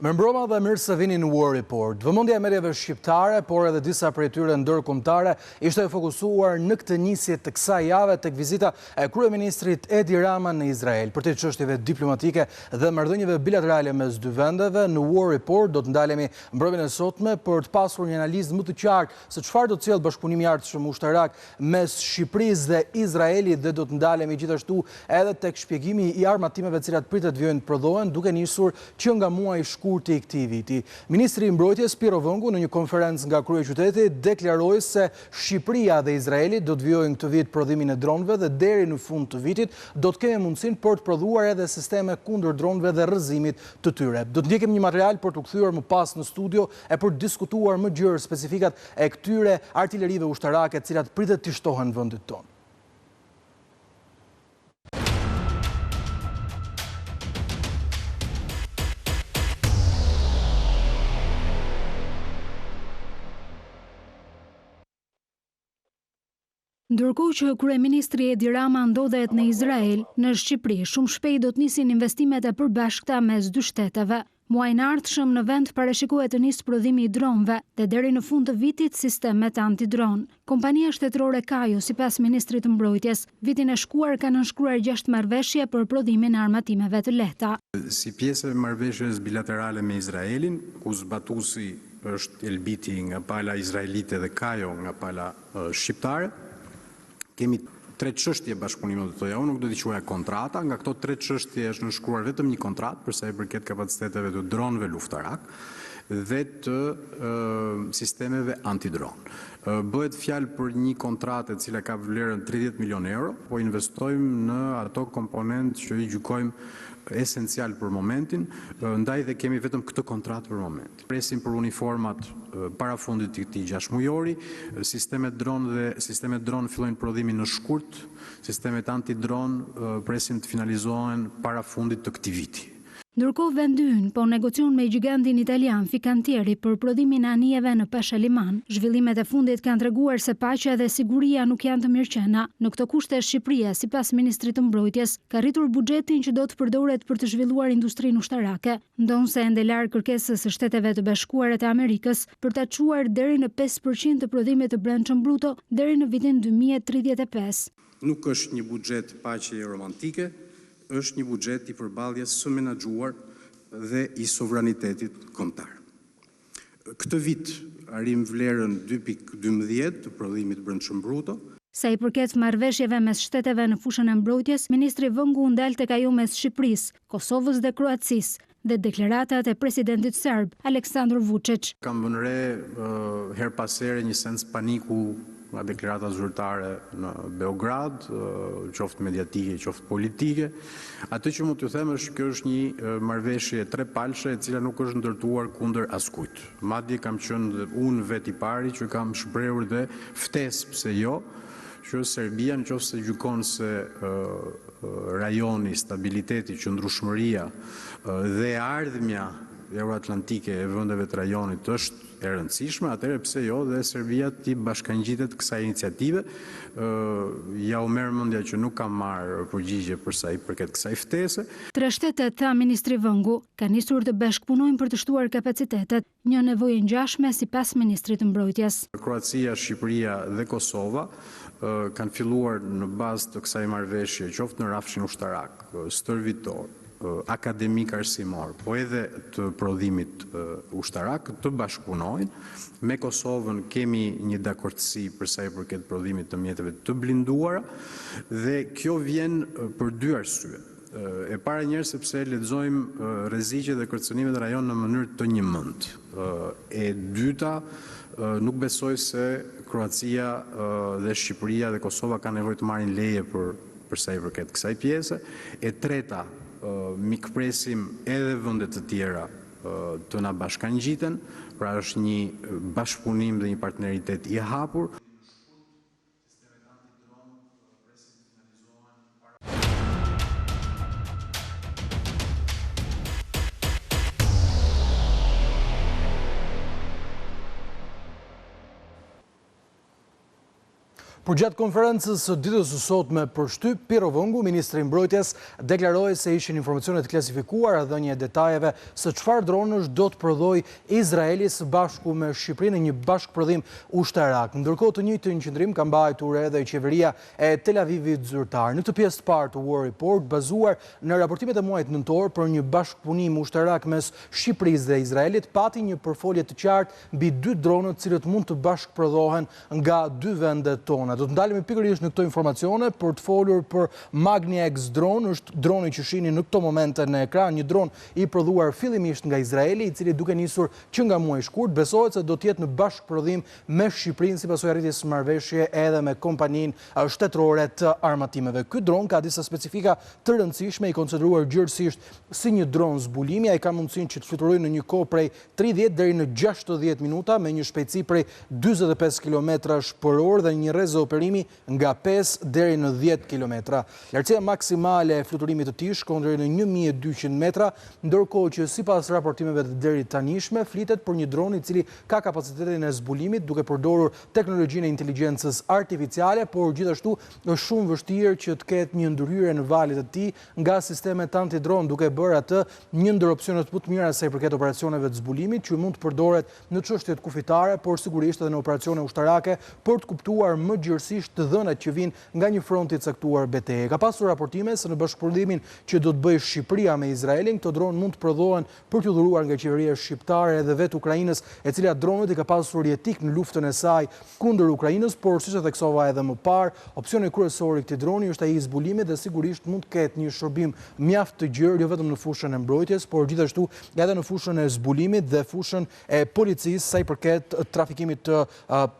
Mirëmbrëma dhe mirë se vini në War Report. Vëmendja e mediave shqiptare, por edhe disa prej tyre ndërkombëtare, ishte fokusuar në këtë nisje të kësaj jave tek vizita e kryeministrit Edi Rama në Izrael. Për të çështjeve diplomatike dhe marrëdhënieve bilaterale mes dy vendeve, në War Report do të ndalemi mbrëmjen e sotme për të pasur një analizë më të qartë se çfarë do të sjellë bashkëpunimi i ardhshëm ushtarak mes Shqipërisë dhe Izraelit dhe do të ndalemi gjithashtu edhe tek shpjegimi i armatimeve të cilat pritet vijojnë të prodhohen, duke nisur që nga muaji i këtij viti. Ministri i Mbrojtjes Piro Vëngu në një konferencë nga kryeqyteti deklaroi se Shqipëria dhe Izraeli do të vijojnë këtë vit prodhimin e dronëve dhe deri në fund të vitit do të kemi mundësinë për të prodhuar edhe sisteme kundër dronëve dhe rrëzimit të tyre. Do të ndjekim një material për të kthyer më pas në studio e për të diskutuar më gjerë specifikat e këtyre artilerive ushtarake të cilat pritet të shtohen vendit tonë. Ndërkohë që kryeministri Edi Rama ndodhet në Izrael, në Shqipëri shumë shpejt do të nisin investimet e përbashkëta mes dy shteteve. Muajin e ardhshëm në vend parashikohet të nisë prodhimi i dronëve dhe deri në fund të vitit sistemet antidron. Kompania shtetërore Kajo, sipas ministrit të Mbrojtjes, vitin e shkuar ka nënshkruar 6 marrëveshje për prodhimin e armatimeve të lehta. Si pjesë e marrëveshjes bilaterale me Izraelin, ku zbatuesi është Elbiti nga pala izraelite dhe Kajo nga pala shqiptare, kemi 3 çështje bashkëpunimi do të thoja, unë nuk do t'i quaja kontrata, nga këto 3 çështje është nënshkruar vetëm një kontratë për sa i përket kapaciteteve të dronëve luftarak dhe të sistemeve antidron. Bëhet fjalë për një kontratë e cila ka vlerën 30 milion euro, po investojmë në ato komponentë që i gjykojmë esencial për momentin, ndaj dhe kemi vetëm këtë kontratë për moment. Presim për uniformat para fundit të këtij 6 mujori, sistemet dron fillojnë prodhimin në shkurt, sistemet antidron presim të finalizohen para fundit të këtij viti. Ndërkohë vendi ynë po negocion me gigantin italian Fincantieri për prodhimin e anijeve në Pashaliman. Zhvillimet e fundit kanë treguar se paqja dhe siguria nuk janë të mirëqena. Në këto kushte Shqipëria, sipas ministrit të Mbrojtjes, ka rritur buxhetin që do të përdoret për të zhvilluar industrinë ushtarake, ndonse ende larg kërkesës së Shteteve të Bashkuara të Amerikës për ta çuar deri në 5% të prodhimit të brendshëm bruto deri në vitin 2035. Nuk është një buxhet paqe romantike, është një buxhet i përballjes së menaxhuar dhe i sovranitetit kombëtar. Këtë vit arrim vlerën 2.12 të prodhimit brendshëm bruto. Sa i përket marrëveshjeve mes shteteve në fushën e mbrojtjes, ministri Vëngu ndal tek ajo mes Shqipërisë, Kosovës dhe Kroacisë dhe deklaratat e presidentit serb Aleksandar Vučić. Kam vënë re her pas here një sens paniku nga deklarata zyrtare në Beograd, qoftë mediatike, qoftë politike. Atë që mund t'ju them është që kjo është një marrëveshje trepalshe e cila nuk është ndërtuar kundër askujt. Madje kam qenë unë vet i pari që kam shprehur dhe ftesë, pse jo, që Serbia nëse gjykon se rajoni, stabiliteti, qëndrueshmëria dhe ardhmja euroatlantike e vendeve të rajonit është e rëndësishme, atëherë pse jo dhe Serbia ti bashkangjitet kësaj iniciative. Ja u merr mendja që nuk kam marrë përgjigje për sa i përket kësaj ftese. 3 shtetet, tha ministri Vëngu, kanë nisur të bashkëpunojnë për të shtuar kapacitetet, një nevojë ngjashme sipas ministrit të Mbrojtjes. Kroacia, Shqipëria dhe Kosova kanë filluar në bazë të kësaj marrëveshje, qoftë në rafshin ushtarak, stërvitor, akademik arsimor, po edhe të prodhimit ushtarak, të bashkëpunojnë. Me Kosovën kemi një dakordsi për sa i përket prodhimit të mjeteve të blinduara dhe kjo vjen për 2 arsye. E para njerë sepse lexojmë rreziqet dhe kërcënimet e rajon në mënyrë të njëmend. E dyta, nuk besoj se Kroacia dhe Shqipëria dhe Kosova kanë nevojë të marrin leje për sa i përket kësaj pjese. E treta, mikpresim edhe vende të tjera të na bashkangjiten, pra është një bashkëpunim dhe një partneritet i hapur. Por gjatë konferencës së ditës së sotme për shtyp, Piro Vëngu, ministri i mbrojtjes, deklaroi se ishin informacione të klasifikuara dhe dhënie detajeve se çfarë dronësh do të prodhoi Izraeli së bashku me Shqipërinë në një bashkëprodhim ushtarak. Ndërkohë të njëjtin qendrim ka mbajtur edhe qeveria e Tel Avivit zyrtar. Në këtë pjesë të parë të War Report, bazuar në raportimet e muajit nëntor për një bashkëpunim ushtarak mes Shqipërisë dhe Izraelit, pati një përfolje të qartë mbi 2 dronë të cilët mund të bashkëprodhohen nga 2 vendet tona. Do të ndalemi pikërisht në këto informacione për të folur për Magni X drone, është droni që shihni në këto momente në ekran, një dron i prodhuar fillimisht nga Izraeli, i cili duke nisur që nga muaji i shkurt, besohet se do të jetë në bashkëprodhim me Shqipërinë si pasojë arritjes së marrëveshje edhe me kompaninë shtetërore të armatimeve. Ky dron ka disa specifika të rëndësishme, i konsideruar gjërësisht si një dron zbulimi, ai ka mundësinë që të fluturojë në një kohë prej 30 deri në 60 minuta me një shpejtësi prej 45 km/h dhe një rrezë operimi nga 5 deri në 10 km. Lartësia maksimale e fluturimit të tij shkon deri në 1200 metra, ndërkohë që sipas raportimeve të deri tanishme flitet për një dron i cili ka kapacitetin e zbulimit duke përdorur teknologjinë e inteligjencës artificiale, por gjithashtu është shumë vështirë që të ketë një ndërhyrje në valët e tij nga sistemet antidron, duke bërë atë një ndër opsionet më të mira sa i përket operacioneve të zbulimit që mund të përdoret në çështjet kufitare, por sigurisht edhe në operacione ushtarake për të kuptuar më gjërësisht të dhënat që vinë nga një front i caktuar betejë. Ka pasur raportime se në bashkëprodhimin që do të bëjë Shqipëria me Izraelin, këto dronë mund të prodhohen për të dhuruar nga qeveria shqiptare edhe vetë Ukrainës, e cila dronët i ka pasur jetik në luftën e saj kundër Ukrainës, por siç e theksova edhe më parë, opsioni kryesor i këtij droni është ai i zbulimit dhe sigurisht mund të ketë një shërbim mjaft të gjerë jo vetëm në fushën e mbrojtjes, por gjithashtu edhe në fushën e zbulimit dhe fushën e policisë sa i përket trafikimit të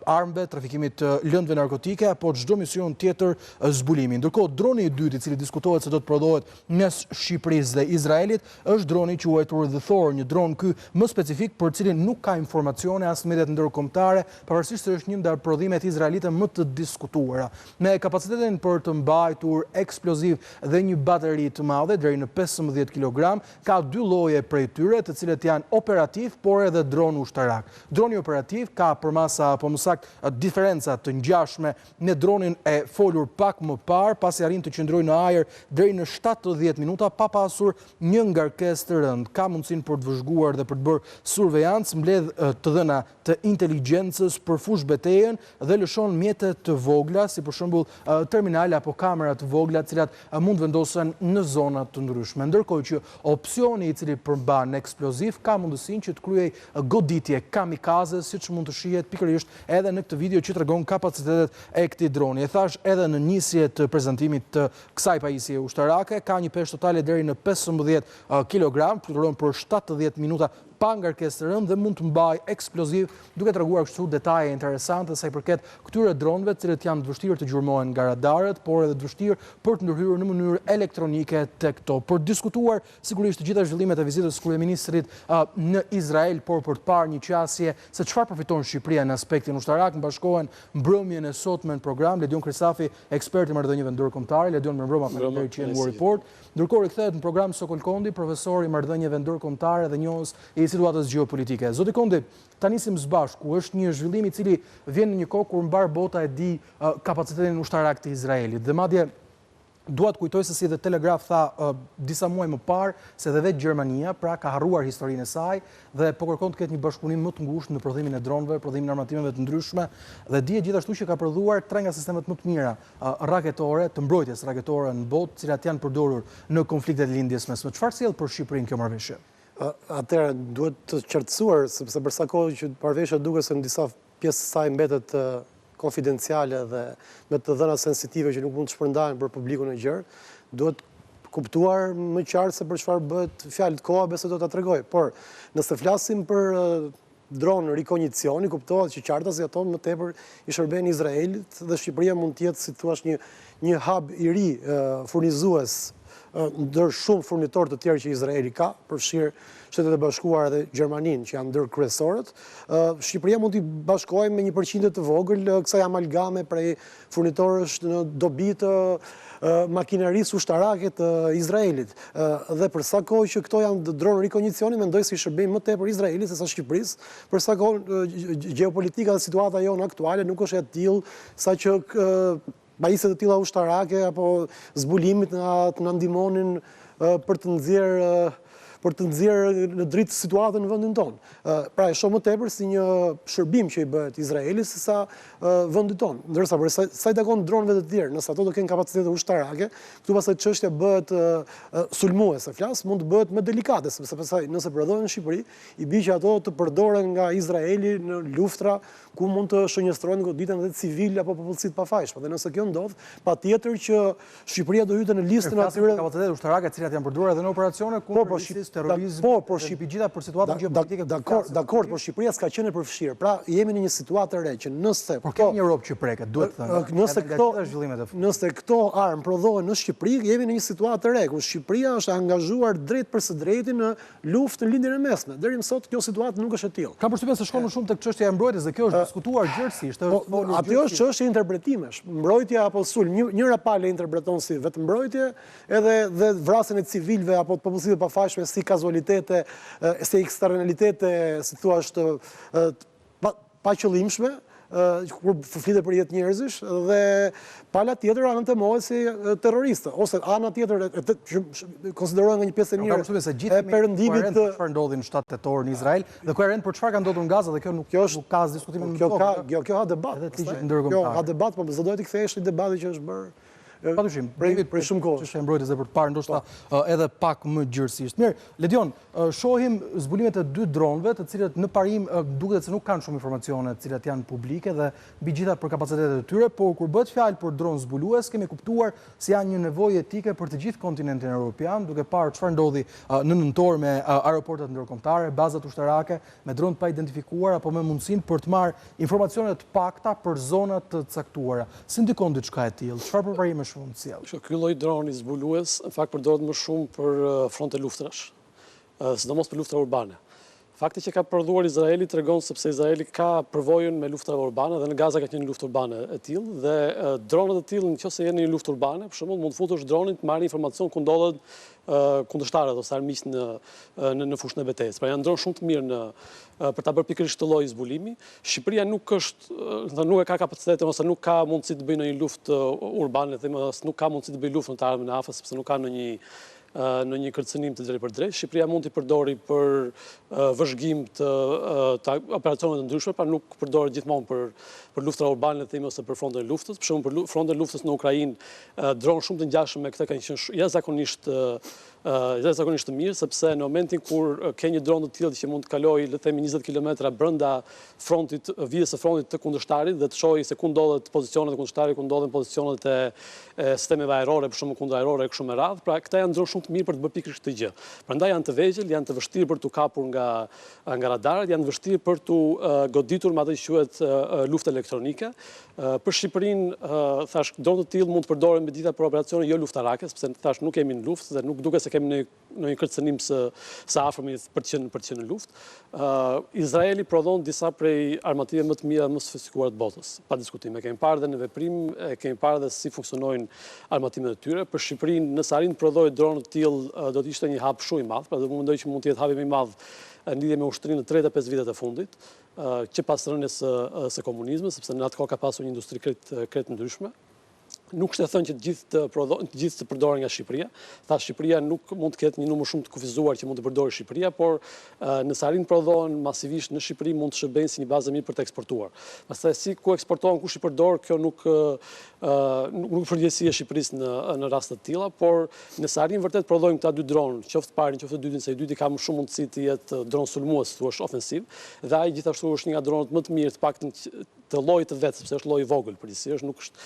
armëve, trafikimit të lëndëve narkotike apo çdo mision tjetër zbulimi. Ndërkohë droni i dytë i cili diskutohet se do të prodhohet mes Shqipërisë dhe Izraelit është droni i quajtur The Thor, një dron ky më specifik për cilin nuk ka informacione as mediat ndërkombëtare, pavarësisht se është një ndër prodhimet izraelite më të diskutuara. Me kapacitetin për të mbajtur eksploziv dhe një bateri të madhe deri në 15 kg, ka 2 lloje prej tyre, të cilët janë operativ por edhe dron ushtarak. Droni operativ ka përmasa apo më saktë diferenca të ngjashme me dronin e folur pak më parë, pasi arrin të qëndrojë në ajër deri në 70 minuta pa pasur një ngarkesë të rëndë. Ka mundësinë për të vëzhguar dhe për të bërë survejancë, mbledh të dhëna të inteligjencës për fush betejën dhe lëshon mjete të vogla, si për shembull terminale apo kamera të vogla, të cilat mund vendosen në zona të ndryshme. Ndërkohë që opsioni i cili përmban eksploziv ka mundësinë që të kryejë goditje kamikaze, siç mund të shihet pikërisht edhe në këtë video që tregon kapacitetet e këtij droni. E thash edhe në nisje të prezantimit të kësaj pajisje ushtarake, ka një peshë totale deri në 15 kg, fluturon për 70 minuta pa ngarkesë të rëndë dhe mund të mbajë eksploziv, duke treguar kështu detaje interesante sa i përket këtyre dronëve, të cilët janë të vështirë të gjurmohen nga radarët, por edhe të vështirë për të ndërhyrë në mënyrë elektronike tek to. Për të diskutuar sigurisht të gjitha zhvillimet e vizitës së kryeministrit në Izrael, por për të parë një qasje se çfarë përfiton Shqipëria në aspektin ushtarak, mbashkohen mbrëmjen e sotme në program Ledion Krisafi, ekspert i marrëdhënieve ndërkombëtare. Ledion, mirëmbrëma, faleminderit që jeni në War Report. Ndërkohë rikthehet në program Sokol Kondi, profesor i marrëdhënieve ndërkombëtare dhe njohës i situatës gjeopolitike. Zoti Kondi, ta nisim së bashku, është një zhvillim i cili vjen në një kohë kur mbar bota e di kapacitetin ushtarak të Izraelit. Dhe madje dua të kujtoj se si dhe Telegraf tha disa muaj më parë se dhe vetë Gjermania pra ka harruar historinë e saj dhe po kërkon të ketë një bashkëpunim më të ngushtë në prodhimin e dronëve, prodhimin e armatimeve të ndryshme dhe dihet gjithashtu që ka prodhuar 3 nga sistemet më të mira raketore, të mbrojtjes raketore në botë, të cilat janë përdorur në konfliktet lindjes mesme. Çfarë sjell për Shqipërinë kjo marrëveshje? Atëherë duhet të qartësuar sepse për sa kohë që marrëveshja duket se në disa pjesë të saj mbetet konfidenciale dhe me të dhëna sensitive që nuk mund të shpërndahen për publikun e gjerë, duhet kuptuar më qartë se për çfarë bëhet fjalë, koha besoj do ta tregoj. Por nëse flasim për dronë rikognicioni, kuptohet që qartas ato më tepër i shërben Izraelit dhe Shqipëria mund të jetë, si thua, një hub i ri furnizues ndër shumë furnitorë të tjerë që Izraeli ka, përfshirë Shtetet e Bashkuara dhe Gjermaninë, që janë ndër kryesorët. Shqipëria mund t'i bashkohej me një përqindje të vogël kësaj amalgame prej furnitorësh në dobi të makinerisë ushtarake të Izraelit. Dhe për sa kohë që këto janë dronë rikondicioni, mendoj si shërbim më tepër Izraelit se sa Shqipërisë, për sa kohë gjeopolitika dhe situata jonë aktuale nuk është e tillë sa që pajisjet të tilla ushtarake apo zbulimit na ndihmonin për të nxjerrë në dritë situatën në vendin tonë. Pra e shoh më tepër si një shërbim që i bëhet Izraelit sesa vendit tonë. Ndërsa për sa i takon dronëve të tjerë, nëse ato do kenë kapacitete ushtarake, këtu pastaj çështja bëhet sulmuese, mund të bëhet më delikate, sepse pastaj nëse prodhohen në Shqipëri, i bie që ato të përdoren nga Izraeli në luftra ku mund të shënjestrohen goditën edhe civil apo popullsitë pafajshme. Dhe nëse kjo ndodh, patjetër që Shqipëria do hyjë në listën atyre kapacitete ushtarake të cilat janë përdorur edhe në operacione kundër ISIS, terrorizëm, dhe gjitha për situatën gjeopolitike. Dakor, por Shqipëria s'ka qenë e përfshirë. Pra jemi në një situatë të re që nëse por kemi një Europë që preket, duhet të thënë. Nëse këto armë prodhohen në Shqipëri, jemi në një situatë të re ku Shqipëria është angazhuar drejt për së drejti në luftë në lindjen e mesme. Deri më sot kjo situatë nuk është e tillë. Kam përshtypjen se shkon më shumë tek çështja e mbrojtjes dhe kjo është diskutuar gjërësisht. Aty është çështje interpretimesh. Mbrojtja apo sulm, njëra palë interpreton si vetëm mbrojtje, edhe vrasjen e civilëve apo të popullsive pafajshme si kazualitete, si eksternalitete, si thua, pa qëllimshme, kur flitet për jetë njerëzish, dhe pala tjetër anëntemohet si terroriste, ose ana tjetër konsiderohen nga një pjesë e mirë e perëndimit të çfarë ndodhi në 7 tetor në Izrael dhe koherent për çfarë ka ndodhur në Gazë dhe kjo nuk ka as diskutimin më tepër. Kjo ha debat. Kjo ha debat, po do dohet të kthehesh në debatin që është bërë. Patyshim, prej shumë kohë. Çështja e mbrojtjes dhe për të parë ndoshta edhe pak më gjërësisht. Mirë, Ledion, shohim zbulimet e 2 dronëve, të cilët në parim duket se nuk kanë shumë informacione të cilat janë publike dhe mbi gjitha për kapacitetet e tyre, por kur bëhet fjalë për dronë zbulues, kemi kuptuar se janë një nevojë etike për të gjithë kontinentin evropian, duke parë çfarë ndodhi në nëntor me aeroportet ndërkombëtare, bazat ushtarake, me dronë pa identifikuar apo me mundësinë për të marrë informacione të pakta për zona të caktuara. Si ndikon diçka e tillë? Çfarë përparime shumë të sjell? Ky lloj droni zbulues në fakt përdoret më shumë për fronte luftrash, sidomos për luftra urbane. Fakti që ka prodhuar Izraeli tregon sepse Izraeli ka përvojën me luftra urbane dhe në Gaza ka qenë një luftë urbane e tillë dhe dronët e tillë nëse janë në një luftë urbane, për shembull mund të futesh dronin të marrë informacion ku ndodhen kundërshtarët ose armiqt në fushën e betejës. Pra janë dronë shumë të mirë për ta bërë pikërisht këtë lloj zbulimi. Shqipëria nuk e ka kapacitete ose nuk ka mundësi të bëjë një luftë urbane, ose nuk ka mundësi të bëjë luftë në të ardhmen e afërt sepse nuk ka në një kërcënim të drejtë për drejtë. Shqipëria mund t'i përdori për vëzhgim të operacioneve të ndryshme, pra nuk përdoret gjithmonë për luftra urbane ose për frontin e luftës. Për shembull, për frontin e luftës në Ukrainë, dronë shumë të ngjashëm me këtë kanë qenë jashtëzakonisht të mirë, sepse në momentin kur ke një dronë të tillë që mund të kalojë le të themi 20 kilometra brenda frontit, vijës së frontit të kundërshtarit dhe të shohë se ku ndodhet pozicionet e kundërshtarit, ku ndodhen pozicionet e sistemeve ajrore, për shembull kundërajrore e kështu me radhë. Pra këta janë dronë shumë të mirë për të bërë pikërisht këtë gjë. Prandaj janë të vegjël, janë të vështirë për t'u kapur nga radarët, janë vështirë për t'u goditur me atë që quhet luftë elektronike. Për Shqipërinë, thash, dronë të tillë mund të përdoren me dita për operacione jo luftarake, sepse thash nuk kemi në luftë dhe nuk duket se kemi në një kërcënim së afërmi për të qenë në luftë. Izraeli prodhon disa prej armative më të mira, më sofistikuara të botës, pa diskutim. E kemi parë dhe në veprim, e kemi parë dhe si funksionojnë armatimet e tyre. Për Shqipërinë, nëse arrin të prodhojë dronë të tillë, do të ishte një hap shumë i madh, pra do të mendoj që mund të jetë hapi më i madh në lidhje me ushtrinë në 35 vitet e fundit, që pas rënies së komunizmit, sepse në atë kohë ka pasur një industri krejt ndryshme. Nuk është e thënë që gjithë të përdoren nga Shqipëria. Tha Shqipëria nuk mund të ketë një numër shumë të kufizuar që mund të përdorë Shqipëria, por nëse arrin prodhohen masivisht në Shqipëri mund të shërbejnë si një bazë mirë për të eksportuar. Pastaj si ku eksportohen, kush i përdor, kjo nuk përgjegjësia e Shqipërisë në raste të tilla, por nëse arrin vërtet prodhojmë këta 2 dronë, qoftë parin, qoftë dytin, se i dyti ka më shumë mundësi të jetë dronë sulmues, thuaç ofensiv, dhe ai gjithashtu është një nga dronët më të mirë të paktën të llojit të vet, sepse është lloj i vogël përgjithsisht, nuk është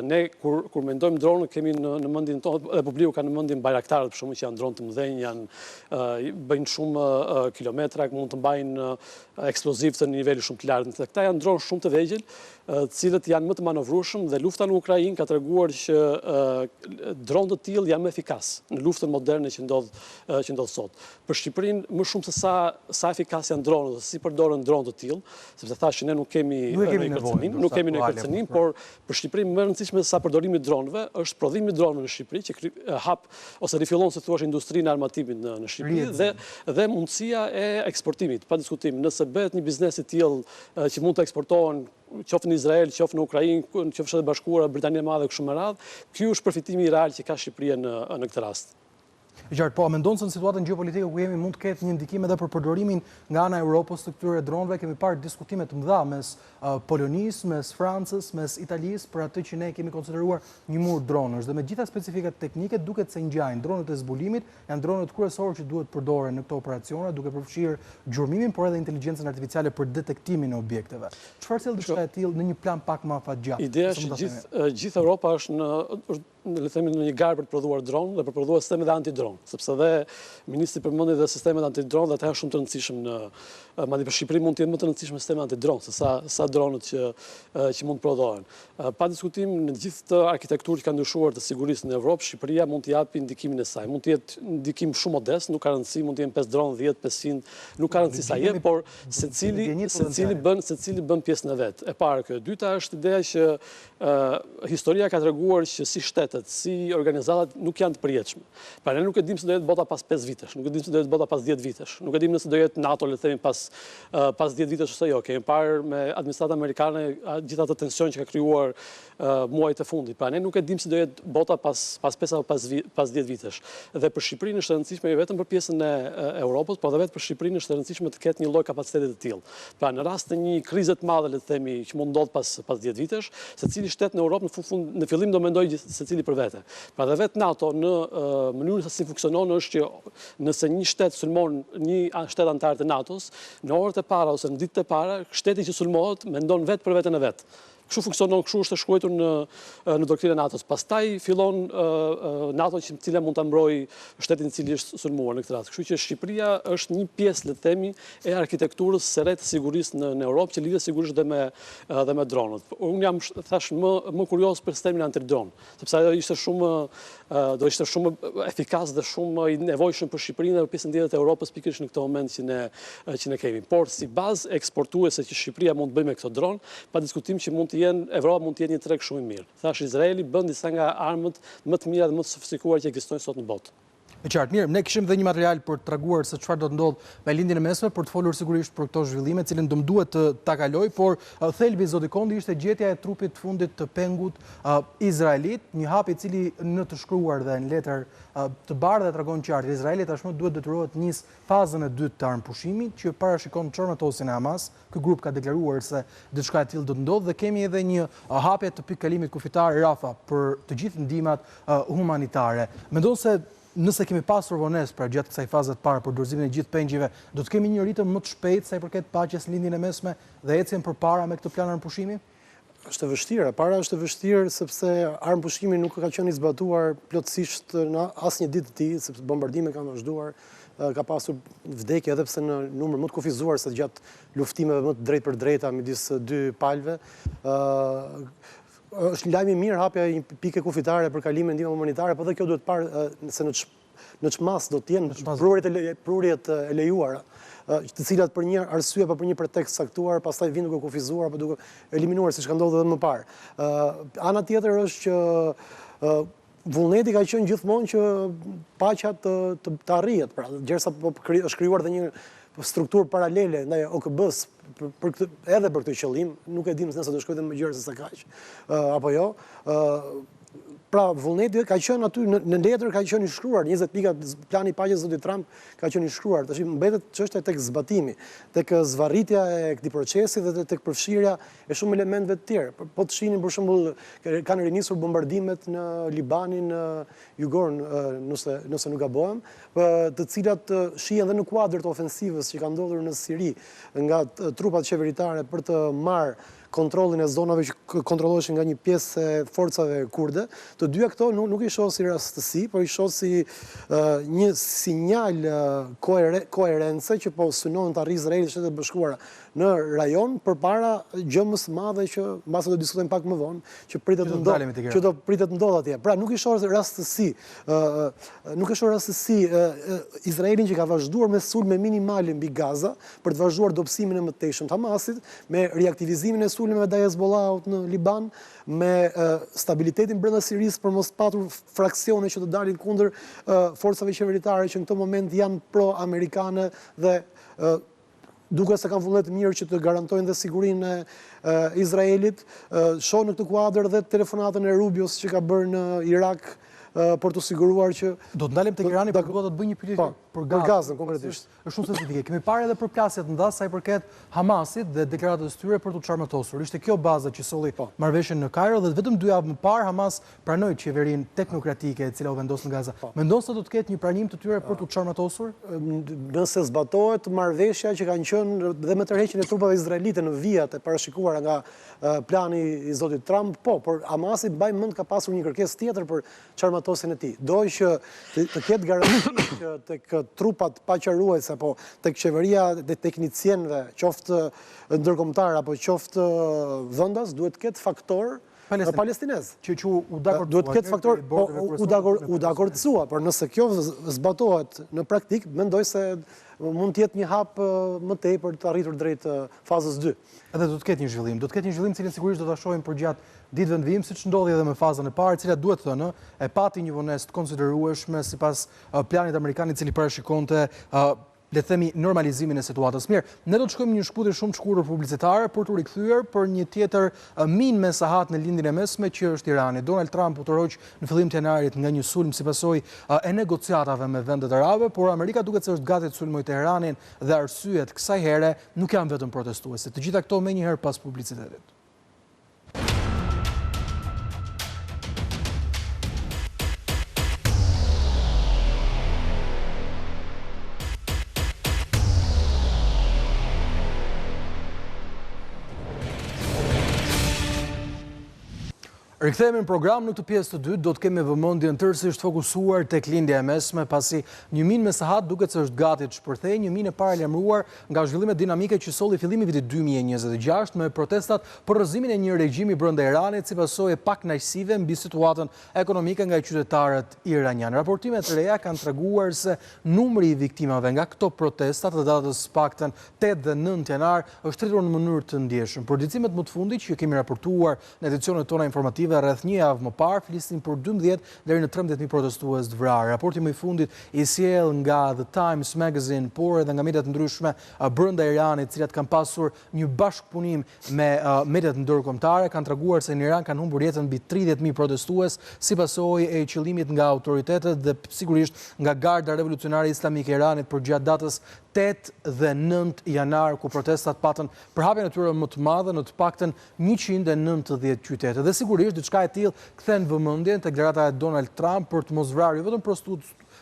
ne kur mendojmë dronë kemi në mendjen tonë dhe publiku ka në mendjen bajraktarët, për shkakun që janë dronë të mëdhenj, bëjnë shumë kilometra, mund të mbajnë eksploziv të niveli shumë të lartë. Këta janë dronë shumë të vegjël cilët janë më të manovrueshëm dhe lufta në Ukrainë ka treguar që dronë të tillë janë më efikas në luftën moderne që ndodh sot. Për Shqipërinë më shumë se sa efikas janë dronët dhe si përdoren dronë të tillë, sepse thashë ne nuk kemi në kërcënim, por për Shqipërinë më e rëndësishme se sa përdorimi i dronëve është prodhimi i dronëve në Shqipëri që hap ose rifillon se thuash industrinë e armatimit në Shqipëri dhe mundësia e eksportimit, pa diskutim. Nëse bëhet një biznes i tillë që mund të eksportohen qoftë në Izrael, qoftë në Ukrainë, qoftë Shtetet Bashkuara, Britania e Madhe kështu me radhë, ky është përfitimi real që ka Shqipëria në këtë rast. Qartë, po, mendon se në situatën gjeopolitike ku jemi mund të ketë një ndikim edhe për përdorimin nga ana e Europës të këtyre dronëve. Kemi parë diskutime të mëdha mes Polonisë, mes Francës, mes Italisë për atë që ne kemi konsideruar një mur dronësh. Dhe me gjitha specifikat teknike duket se ngjajnë dronët e zbulimit, janë dronët kryesorë që duhet përdoren në këto operacione, duke përfshirë gjurmimin, por edhe inteligjencën artificiale për detektimin e objekteve. Çfarë sjell diçka e tillë në një plan pak më afatgjatë? Ideja është gjithë Europa është le të themi në një garë për të prodhuar dronë dhe për të prodhuar sistemet antidron, sepse dhe ministri përmendi dhe sistemet antidron dhe ata janë shumë të rëndësishëm madje për Shqipëri mund të jenë më të rëndësishme sistemet antidron se sa dronët që mund të prodhohen. Pa diskutim në gjithë të arkitekturë që ka ndryshuar të sigurisë në Evropë, Shqipëria mund të japi ndikimin e saj. Mund të jetë ndikim shumë modest, nuk ka rëndësi, mund të jenë 5 dronë, 10, 500, nuk ka rëndësi sa jetë, por secili bën pjesën e vet. E para kjo. E dyta është ideja që historia ka treguar që si shtetet, si organizatat nuk janë të përjetshme. Pra ne nuk e dim se do jetë bota pas 5 vitesh, nuk e dim se do jetë bota pas 10 vitesh, nuk e dim nëse do jetë NATO, le të themi pas 10 vitesh ose jo. Kemi parë me administrata amerikane gjithë ato tension që ka krijuar muajt e fundit. Pra ne nuk e dim se do jetë bota pas 5 apo pas 10 vitesh. Dhe për Shqipërinë është e rëndësishme jo vetëm për pjesën e Europës, por edhe vetë për Shqipërinë është e rëndësishme të ketë një lloj kapaciteti të tillë. Pra në rast të një krize të madhe, le të themi, që mund ndodh pas 10 vitesh, secili shtet në Europë në fillim do mendojë secili për vete. Pra dhe vetë NATO në mënyrën se si funksionon është që nëse një shtet sulmon një shtet antar të NATO-s, në orët e para ose në ditët e para, shteti që sulmohet mendon vetë për veten e vet. Kështu funksionon, kështu është e shkruar në doktrinën e NATO-s. Pastaj fillon NATO që cila mund ta mbrojë shtetin i cili është sulmuar në këtë rast. Kështu që Shqipëria është një pjesë, le të themi, e arkitekturës së re të sigurisë në Europë që lidhet sigurisht edhe me dronët. Unë jam thash më kurioz për sistemin antidron, sepse ajo do ishte shumë efikas dhe shumë i nevojshëm për Shqipërinë dhe për pjesën tjetër të Europës pikërisht në këtë moment që ne kemi. Por si bazë eksportuese që Shqipëria mund të bëjë me këto dron, pa diskutim që Evropa mund të jetë një treg shumë i mirë. Thash Izraeli bën disa nga armët më të mira dhe më të sofistikuara që ekzistojnë sot në botë. E qartë, mirë, ne kishim dhe një material për të treguar se çfarë do të ndodh me lindjen e mesme, për të folur sigurisht për këto zhvillime, cilën do më duhet të ta kaloj, por thelbi zoti Kondi ishte gjetja e trupit të fundit të pengut izraelit, një hap i cili në të shkruar dhe në letër të bardhë tregon qartë, Izraeli tashmë duhet detyrohet të nisë fazën e dytë të armpushimit, që parashikon çormatosin e Hamas. Ky grup ka deklaruar se diçka e tillë do të ndodhë dhe kemi edhe një hapje të pikëkalimit kufitar Rafa për të gjithë ndihmat humanitare. Mendon se nëse kemi pasur vonesë pra gjatë kësaj faze të parë për dorëzimin e gjithë pengjive, do të kemi një ritëm më të shpejtë sa i përket paqes në lindjen e mesme dhe ecjen përpara me këtë plan armpushimi? Është e vështirë, para është e vështirë sepse armpushimi nuk ka qenë i zbatuar plotësisht në asnjë ditë të tij, sepse bombardimet kanë vazhduar, ka pasur vdekje edhe pse në numër më të kufizuar se gjatë luftimeve më të drejtë për drejta midis dy palëve. Është një lajm i mirë hapja një pike kufitare për kalimin ndihmë humanitare, por edhe kjo duhet parë se në çmas do të jenë prurjet e lejuara, të cilat për një arsye apo për një pretekst saktuar, pastaj vinë duke kufizuar apo duke eliminuar siç ka ndodhur edhe më parë. Ana tjetër është që vullneti ka qenë gjithmonë që paqja të arrihet, pra derisa është krijuar dhe një strukturë paralele ndaj OKB-s edhe për këtë qëllim, nuk e dim nëse do shkojë më gjerë se sa kaq, apo jo. Pra vullneti ka qenë aty në letër ka qenë i shkruar 20 pika plani i paqes zotit Trump ka qenë i shkruar. Tash mbetet çështja tek zbatimi, tek zvarritja e këtij procesi dhe tek përfshirja e shumë elementeve të tjerë. Po të shihnin për shembull kanë rinisur bombardimet në Libanin, në Jugorn, nëse nuk gabohem, të cilat shihen edhe në kuadër të ofensivës që ka ndodhur në Siri nga trupat qeveritare për të marrë kontrollin e zonave që kontrolloheshin nga një pjesë e forcave kurde. Të dyja këto nuk i shoh si rastësi, por i shoh si një sinjal koherence që po synon të arrijë Izraeli dhe Shtetet Bashkuara në rajon përpara gjëmës së madhe që mbase do diskutojmë pak më vonë, që do pritet ndodh atje. Pra nuk i shoh rastësi, Izraelin që ka vazhduar me sulme minimale mbi Gaza për të vazhduar dobësimin e mëtejshëm të Hamasit, me reaktivizimin e sulmeve ndaj Hezbollahut në Liban, me stabilitetin brenda Sirisë për mos patur fraksione që të dalin kundër forcave qeveritare që në këtë moment janë pro-amerikane dhe duke se kanë vullnet mirë që të garantojnë dhe sigurinë e Izraelit. Shoh në këtë kuadër dhe telefonatën e Rubios që ka bërë në Irak për të siguruar që... Do të ndalim të Irani për do të bëjë një pyetje për Gazën, konkretisht. Është shumë sensitive. Kemi parë edhe përplasjet nda sa i përket Hamasit dhe deklaratës tyre për të çarmëtosur. Ishte kjo baza që solli marrëveshjen në Kairo dhe vetëm 2 javë më parë Hamas pranoi qeverinë teknokratike e cila u vendos në Gaza. Mendon se do të ketë një pranim të tyre për të çarmëtosur? Nëse zbatohet marrëveshja që kanë qenë dhe me tërheqjen e trupave izraelite në vijat e parashikuara nga plani i zotit Trump, por Hamasi mbaj mend ka pasur një kërkesë tjetër për çarmëtosjen e tij. Doj që të ketë garanti që tek trupat paqaruese apo tek qeveria dhe teknicienëve, qoftë ndërkombëtar apo qoftë vendas, duhet të ketë faktor palestinez. Që u dakordësua. Duhet të ketë faktor, u dakordësua, por nëse kjo zbatohet në praktik, mendoj se mund të jetë një hap më tepër të arritur drejt fazës 2. Edhe do të ketë një zhvillim. Do të ketë një zhvillim cilin sigurisht do ta shohim përgjatë ditëve në vijim, siç ndodhi edhe me fazën e parë, e cila duhet thënë, e pati një vonesë të konsiderueshme sipas planit amerikan i cili parashikonte le të themi normalizimin e situatës. Mirë, ne do të shkojmë një shkputje shumë të shkurtër publicitare për të rikthyer për një tjetër minë me sahat në lindjen e mesme që është Irani. Donald Trump u tërhoq në fillim të janarit nga një sulm si pasojë e negociatave me vendet arabe, por Amerika duket se është gati të sulmojë Teheranin dhe arsyet kësaj here nuk janë vetëm protestuese. Të gjitha këto menjëherë pas publicitetit. Rikthehemi në program në këtë pjesë të dytë, do të kemi vëmendjen tërësisht fokusuar tek lindja e mesme, pasi një minë me sahat duket se është gati të shpërthejë, një minë e parë lajmëruar nga zhvillimet dinamike që solli fillimi i vitit 2026 me protestat për rrëzimin e një regjimi brenda Iranit si pasojë pakënaqësive mbi situatën ekonomike nga qytetarët iranianë. Raportimet e reja kanë treguar se numri i viktimave nga këto protesta të datës paktën 8 dhe 9 janar është rritur në mënyrë të ndjeshëm. Përdicimet më të fundit që kemi raportuar në edicionet tona informative rreth një javë më parë flisnin për 12 deri në 13.000 protestues të vrarë. Raporti më i fundit i sjell nga The Times Magazine, por edhe nga mediat ndryshme brenda Iranit, të cilat kanë pasur një bashkëpunim me mediat ndërkombëtare, kanë treguar se në Iran kanë humbur jetën mbi 30.000 protestues si pasojë e qëllimit nga autoritetet dhe sigurisht nga Garda Revolucionare Islamike e Iranit përgjatë datës 8 dhe 9 janar, ku protestat patën përhapjen e tyre më të madhe në të paktën 190 qytete. Dhe sigurisht diçka e tillë kthen vëmendjen tek deklarata e Donald Trump për të mos vrarë jo vetëm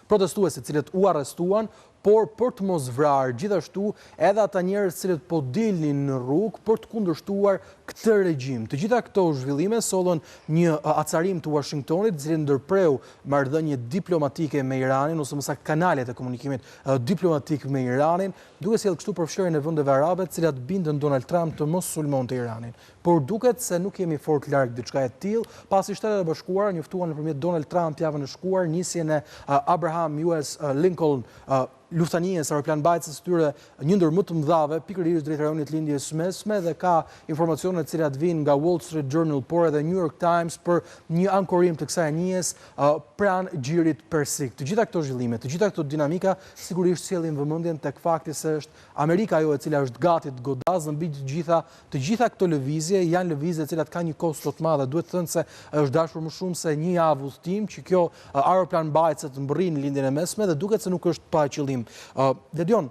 protestuesit të cilët u arrestuan, por për të mos vrarë gjithashtu edhe ata njerëz të cilët po dilnin në rrugë për të kundërshtuar këtë regjim. Të gjitha këto zhvillime sollën një acarim të Washingtonit, i cili ndërpreu marrëdhënie diplomatike me Iranin ose më saktë kanalet e komunikimit diplomatik me Iranin, duke sjellë kështu përfshirjen e vendeve arabe, të cilat bindën Donald Trump të mos sulmonte Iranin. Por duket se nuk jemi fort larg diçka e tillë, pasi Shtetet e Bashkuara njoftuan nëpërmjet Donald Trump javën e shkuar nisjen e Abraham US Lincoln luftanies aeroplanbajtësës tyre, një ndër më të mëdhave pikërisht drejt rajonit lindjes mesme, dhe ka informacione të cilat vijnë nga Wall Street Journal por edhe New York Times për një ankorim të kësaj anijes pranë xhirit persik. Të gjitha këto zhvillime, të gjitha këto dinamika sigurisht sjellin vëmendjen tek fakti se është Amerika ajo e cila është gati të godazë mbi të gjitha këto lëvizje, janë lëvizje të cilat kanë një kosto të madhe. Duhet të thënë se është dashur më shumë se një javë udhëtim që kjo aeroplanbajtëse të mbërrin lindjen e mesme dhe duket se nuk është pa qëllim. Dedion,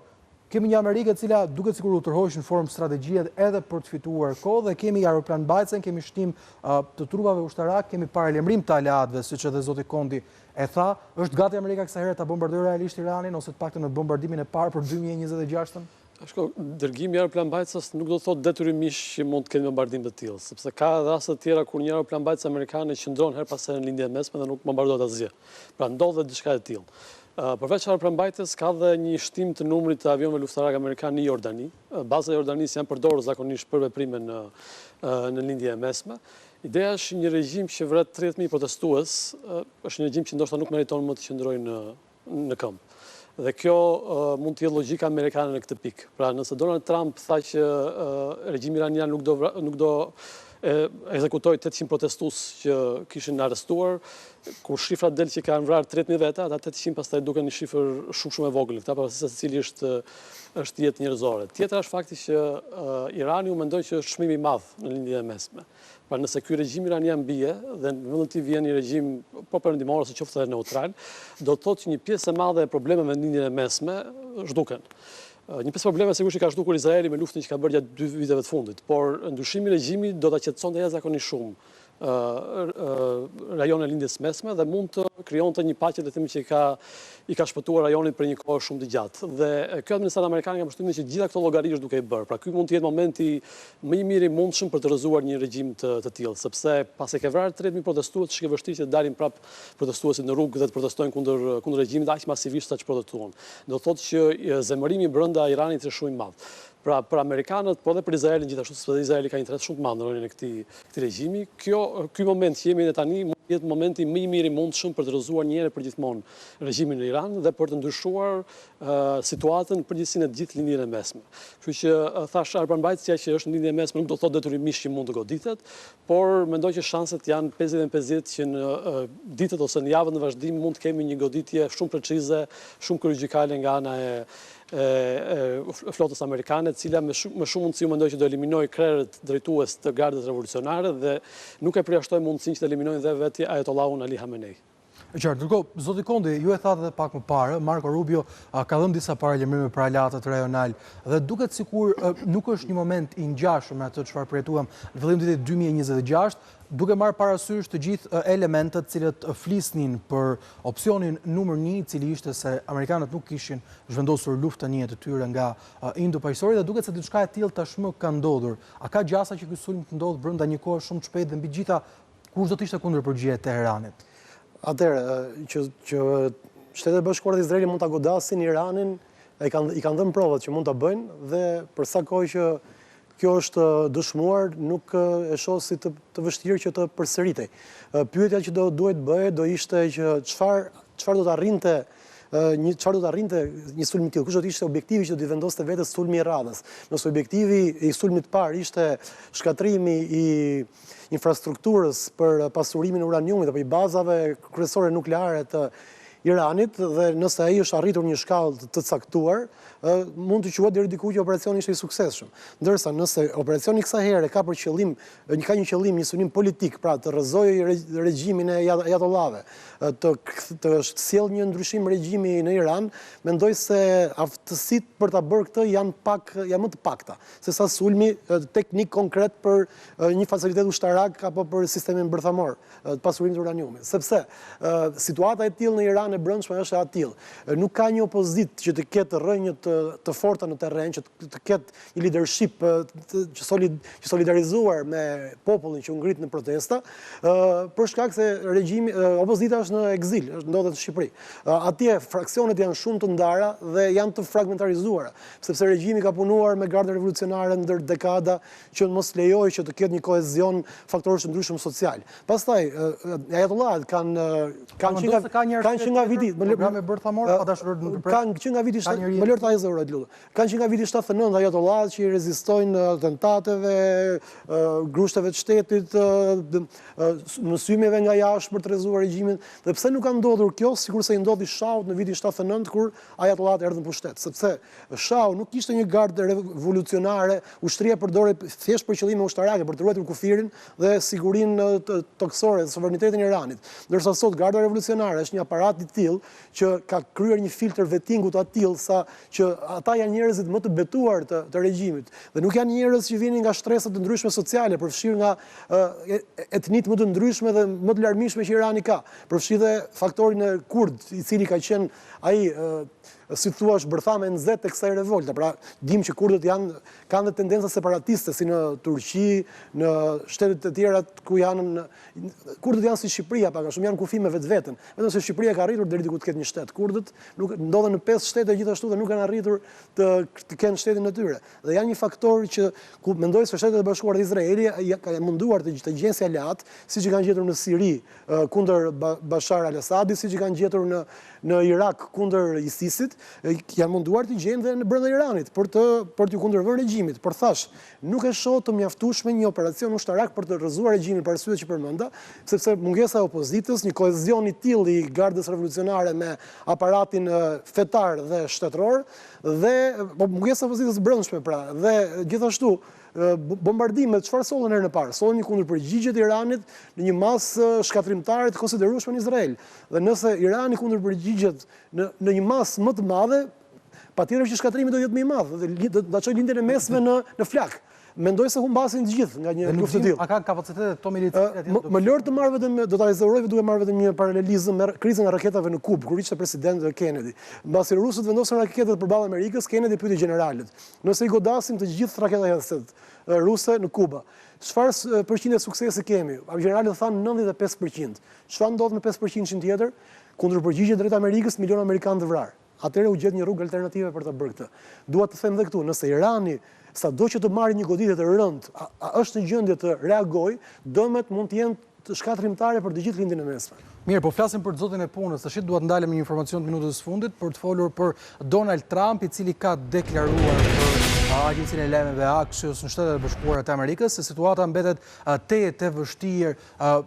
kemi një Amerikë e cila duket sikur u tërhoq në formë strategjie edhe për të fituar kohë, dhe kemi aeroplanbajtësen, kemi shtim të trupave ushtarak, kemi paralajmërim të aleatëve, siç edhe zoti Kondi e tha. Është gati Amerika kësaj herë ta bombardojë realisht Iranin ose të paktën në bombardimin e parë për 2026-ën? Shko, dërgimi i aeroplanmbajtës nuk do të thotë detyrimisht që mund të kenë bombardim të tillë, sepse ka raste të tjera kur një aeroplanmbajtës amerikane qëndron her pas here në lindje e mesme dhe nuk bombardohet asgjë. Pra ndodh diçka e tillë. Përveç aeroplanmbajtës ka dhe një shtim të numrit të avionëve luftarak amerikan në Jordani. Baza e Jordanisë janë përdorur zakonisht për veprime në lindje e mesme. Ideja është një regjim që vret 30.000 protestues, është një regjim që ndoshta nuk meriton më të qëndrojë në këmbë. Dhe kjo mund të jetë logjika amerikane në këtë pikë. Pra nëse Donald Trump tha që regjimi iranian nuk do ekzekutoj 800 protestues që kishin arrestuar, kur shifrat del që kanë vrarë 30.000 veta, ata 800 pastaj duken një shifër shumë e vogël, këta pavarësisht se cili është jetë njerëzore. Tjetra është fakti që Irani u mendon që është çmimi i madh në lindjen e mesme. Pra nëse ky regjim iranian bie dhe në vend të vjen një regjim perëndimor ose qoftë edhe neutral, do të thotë që një pjesë e madhe e problemeve në lindjen e mesme zhduken. Një pjesë probleme sigurisht që ka zhdukur Izraeli me luftën që ka bërë gjatë 2 viteve të fundit, por ndryshimi i regjimit do ta qetësonte jashtëzakonisht shumë rajonin e lindjes mesme dhe mund të krijonte një paqe të themi që i ka shpëtuar rajonin për një kohë shumë të gjatë. Dhe kjo administratë amerikane ka përshtypjen që gjitha këto llogari është duke i bërë. Pra ky mund të jetë momenti më i mirë i mundshëm për të rrëzuar një regjim të tillë, sepse pas e ke vrarë 30.000 protestues, është vështirë që të dalin prap protestuesit në rrugë dhe të protestojnë kundër regjimit aq masivisht sa që protestuan. Do thotë që zemërimi brenda Iranit është shumë i madh. Pra për amerikanët, po dhe për Izraelin gjithashtu, sepse Izraeli ka interes shumë të madh në rolin e këtij regjimi. Ky moment që jemi ne tani mund të jetë momenti më i mirë i mundshëm për të rrëzuar një herë përgjithmonë regjimin në Iran dhe për të ndryshuar situatën përgjithësinë e gjithë lindjen e mesme. Kështu që thash aeroplanmbajtësia që është në lindje e mesme nuk do thotë detyrimisht që mund të goditet, por mendoj që shanset janë 50-50 që në ditët ose në javën në vazhdim mund të kemi një goditje shumë precize, shumë kirurgjikale nga ana e flotës amerikane, cila me shumë mundësi u mendoj që do eliminoj krerët drejtues të gardës revolucionare dhe nuk e përjashtoj mundësinë që të eliminojnë dhe vetë Ajatollahun Ali Khamenei. Qartë, ndërkohë, zoti Kondi, ju e thatë dhe pak më parë, Marco Rubio ka dhënë disa paralajmërime për aleatët rajonal dhe duket sikur nuk është një moment i ngjashëm me atë çfarë përjetuam në fillim të vitit 2026, duke marrë parasysh të gjithë elementet cilët flisnin për opsionin numër 1, i cili ishte se amerikanët nuk kishin zhvendosur luftën e të tyre nga Indo-Paqësori dhe duket se diçka e tillë tashmë ka ndodhur. A ka gjasa që ky sulm të ndodhë brenda një kohe shumë të shpejtë dhe mbi gjitha kush do të ishte kundërpërgjigje e Teheranit? Atëherë, që Shtetet Bashkuara të Izraelit mund ta godasin Iranin, i kanë dhënë provat që mund ta bëjnë dhe për sa kohë që kjo është dëshmuar, nuk e shoh si të vështirë që të përsëritej. Pyetja që duhet bëhet do ishte që çfarë do të arrinte një sulm i tillë, kush do të ishte objektivi që do t'i vendoste vetes sulmi i radhës. Nëse objektivi i sulmit të parë ishte shkatrimi i infrastrukturës për pasurimin e uraniumit apo i bazave kryesore nukleare të Iranit dhe nëse ai është arritur një shkallë të caktuar, mund të quhet deri diku që operacioni ishte i suksesshëm. Ndërsa nëse operacioni kësaj here ka një qëllim, një synim politik, pra të rrëzojë regjimin e Ajatollahëve, të sjellë një ndryshim regjimi në Iran, mendoj se aftësitë për ta bërë këtë janë më të pakta, sesa sulmi teknik konkret për një facilitet ushtarak apo për sistemin bërthamor të pasurimit të uraniumit. Sepse situata e tillë në Iran e brendshme është e tillë. Nuk ka një opozitë që të ketë rrënjë të forta në terren, që të ketë një leadership që solidarizuar me popullin që u ngrit në protesta, për shkak se regjimi opozita është në ekzil, ndodhet në Shqipëri. Atje fraksionet janë shumë të ndara dhe janë të fragmentarizuara, sepse regjimi ka punuar me gardën revolucionare ndër dekada që mos lejojë që të ketë një kohezion faktorësh të ndryshëm social. Pastaj Ajatollahët kanë që nga viti Kanë që nga viti 79 Ajatollahët që i rezistojnë tentateve, grushteve të shtetit, mësymeve nga jashtë për të rrezuar regjimin. Dhe pse nuk ka ndodhur kjo, sikurse i ndodhi Shahut në vitin 79 kur Ajatollahët erdhën në pushtet, sepse Shahu nuk ishte një gardë revolucionare, ushtria përdorej thjesht për qëllime ushtarake, për të ruajtur kufirin dhe sigurinë toksore dhe sovranitetin e Iranit. Ndërsa sot garda revolucionare është një aparat i tillë që ka kryer një filtr vettingu të tillë sa që ata janë njerëzit më të betuar të regjimit dhe nuk janë njerëz që vinin nga shtresat të ndryshme sociale, përfshirë nga etnitë më të ndryshme dhe më të larmishme që Irani ka. Përfshirë dhe faktorin e kurd, i cili ka qenë ai si thua, është bërthame nxehtë tek kësaj revolta. Pra, dim që kurdët kanë dhe tendenca separatiste, si në Turqi, në shtetet e tjera ku janë kurdët janë si Shqipëria, pak a shumë janë kufi me vetveten. Vetëm se Shqipëria ka arritur deri diku të ketë një shtet. Kurdët ndodhen në 5 shtete gjithashtu dhe nuk kanë arritur të kenë shtetin e tyre. Dhe janë një faktor që ku mendoj se Shtetet e Bashkuara të Izraelit ka munduar të gjenë si aleat, siç i kanë gjetur në Siri kundër Bashar al-Assadit, siç i kanë gjetur në Irak kundër ISIS-it, janë munduar të gjejnë dhe në brenda Iranit për t'u kundërvënë regjimit. Por thash, nuk e shoh të mjaftueshme një operacion ushtarak për të rrëzuar regjimin për arsyet që përmenda, sepse mungesa e opozitës, një kohezion i tillë i gardës revolucionare me aparatin fetar dhe shtetëror dhe mungesa e opozitës brendshme pra, dhe gjithashtu bombardimet, çfarë sollën herën e parë? Sollën një kundërpërgjigje të Iranit në një masë shkatrimtare të konsiderueshme në Izrael. Dhe nëse Irani kundërpërgjigjet në një masë më të madhe, patjetër që shkatrimi do jetë më i madh, do ta çojë lindjen e mesme në flak. Mendoj se humbasin të gjithë nga një luftë të tillë. A kanë kapacitetet këto militare? Më lër të marr vetëm, do ta rezervoj duke marrë vetëm një paralelizëm me krizën e raketave në Kubë, kur ishte president Kennedy. Mbasi rusët vendosën raketet përballë Amerikës, Kennedy pyeti generalët: "Nëse i godasim të gjithë raketat ruse në Kubë, çfarë përqindje suksesi kemi?" Generalët thanë 95%. Çfarë ndodh me 5% tjetër? Kundërpërgjigje drejt Amerikës, milion amerikanë të vrarë. Atëherë u gjet një rrugë alternative për të bërë këtë. Dua të them edhe këtu, nëse Irani sado që të marrë një goditje të rëndë, është në gjendje të reagojë, domet mund të jenë të shkatrimtare për të gjithë lindjen e mesme. Mirë, po flasim për zotin e punës. Tash duhet ndalem një informacion të minutës fundit për të folur për Donald Trump, i cili ka deklaruar për Agjencinë e Lajmeve Axios në Shtetet e Bashkuara të Amerikës se situata mbetet e vështirë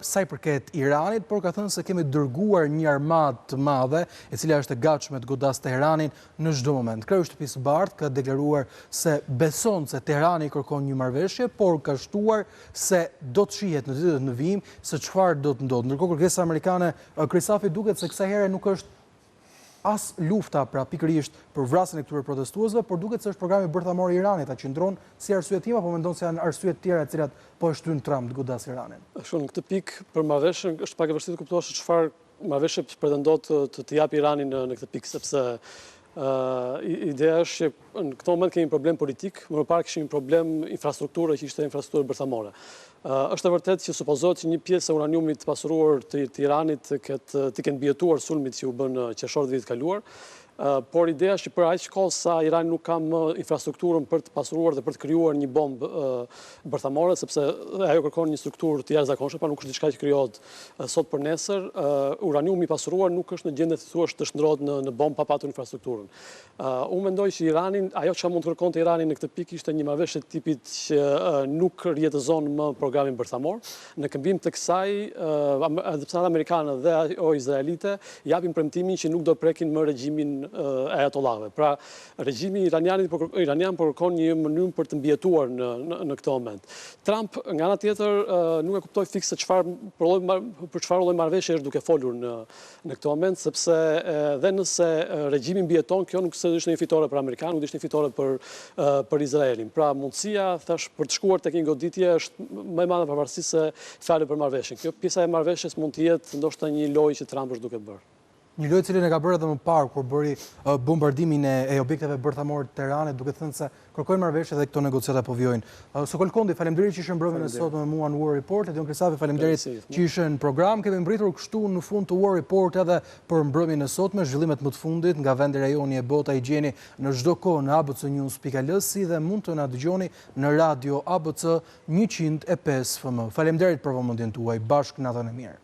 sa i përket Iranit, por ka thënë se kemi dërguar një armadë të madhe, e cila është e gatshme të godasë Teheranin në çdo moment. Kryeshtëpisë së Bardhë ka deklaruar se beson se Teherani kërkon një marrëveshje, por ka shtuar se do të shihet në ditët në vijim se çfarë do të ndodhë. Ndërkohë kërkesa amerikane, Krisafi, duket se kësaj here nuk është as lufta pra pikërisht për vrasjen e këtyre protestuesve, por duket se është programi bërthamor i Iranit, a qëndron si arsye tim apo mendon se janë arsye të tjera të cilat po e shtyn Trump të godasë Iranin? Në këtë pikë për marrëveshjen është pak e vështirë të kuptosh çfarë marrëveshje pretendon të japë Irani në këtë pikë, sepse ideja është që në këtë moment kemi një problem politik, më parë kishim një problem infrastrukture që ishte infrastrukturë bërthamore. Është e vërtet që supozohet që një pjesë e uraniumit të pasuruar të Iranit të kenë mbijetuar sulmit që u bën qershor të vitit kaluar, por ideja është që për aq kohë sa Irani nuk ka më infrastrukturën për të pasuruar dhe për të krijuar një bombë bërthamore, sepse ajo kërkon një strukturë të jashtëzakonshme, pa nuk është diçka që krijohet sot për nesër, uraniumi i pasuruar nuk është në gjendje të shndrohet në bombë pa patur infrastrukturën. Unë mendoj që Irani, ajo që mund të kërkonte Irani në këtë pikë ishte një marrëveshje të tipit që nuk rjetëzon më programin bërthamor. Në këmbim të kësaj, adeptarët amerikanë dhe ajo izraelite japin premtimin që nuk do prekin më regjimin ajatollahëve. Pra, regjimi iranian po kërkon një mënyrë për të mbijetuar në këtë moment. Trump, nga ana tjetër, nuk e kuptoi fikse për çfarë lloj marrëveshje është duke folur në këtë moment, sepse dhe nëse regjimi mbijeton, kjo nuk është një fitore për amerikanë, nuk është një fitore për Izraelin. Pra, mundësia thash për të shkuar tek një goditje është më e madhe pavarësisht se fjalë për marrëveshjen. Kjo pjesa e marrëveshjes mund të jetë ndoshta një lojë që Trump është duke bërë. Një lojë cilën e ka bërë edhe më parë kur bëri bombardimin e objekteve bërthamore të Teheranit, duke thënë se kërkojnë marrëveshje dhe këto negociata po vijojnë. Sokol Kondi, faleminderit që ishe mbrëmjen e sotme me mua në War Report. Edion Krisafi, faleminderit që ishe në program. Kemi mbritur kështu në fund të War Report edhe për mbrëmjen e sotme, zhvillimet më të fundit nga vendi rajoni e bota i gjeni në çdo kohë në abcnews.al si dhe mund të na dëgjoni në radio ABC 105 FM. Faleminderit për vëmendjen tuaj. Bashkë natën e mirë.